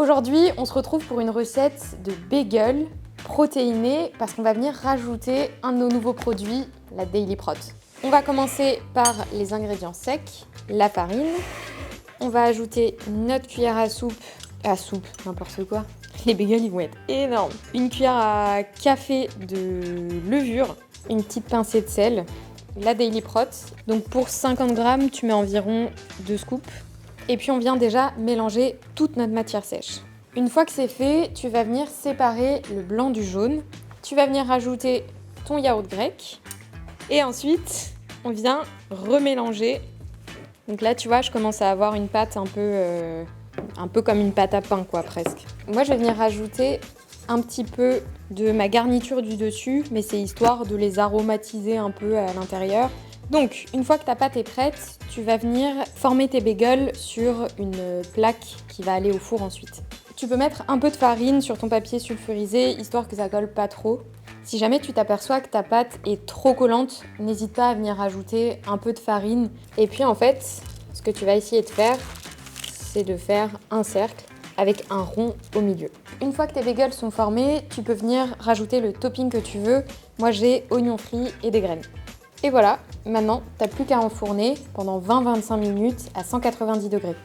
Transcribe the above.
Aujourd'hui, on se retrouve pour une recette de bagel protéiné parce qu'on va venir rajouter un de nos nouveaux produits, la Daily Prot. On va commencer par les ingrédients secs, la farine. On va ajouter notre cuillère à soupe, n'importe quoi. Les bagels, ils vont être énormes. Une cuillère à café de levure, une petite pincée de sel, la Daily Prot. Donc pour 50 grammes, tu mets environ 2 scoops. Et puis on vient déjà mélanger toute notre matière sèche. Une fois que c'est fait, tu vas venir séparer le blanc du jaune. Tu vas venir rajouter ton yaourt grec. Et ensuite, on vient remélanger. Donc là, tu vois, je commence à avoir une pâte un peu comme une pâte à pain, quoi, presque. Moi, je vais venir rajouter un petit peu de ma garniture du dessus, mais c'est histoire de les aromatiser un peu à l'intérieur. Donc, une fois que ta pâte est prête, tu vas venir former tes bagels sur une plaque qui va aller au four ensuite. Tu peux mettre un peu de farine sur ton papier sulfurisé, histoire que ça colle pas trop. Si jamais tu t'aperçois que ta pâte est trop collante, n'hésite pas à venir ajouter un peu de farine. Et puis en fait, ce que tu vas essayer de faire, c'est de faire un cercle avec un rond au milieu. Une fois que tes bagels sont formés, tu peux venir rajouter le topping que tu veux. Moi, j'ai oignons frits et des graines. Et voilà, maintenant, t'as plus qu'à enfourner pendant 20-25 minutes à 190 degrés.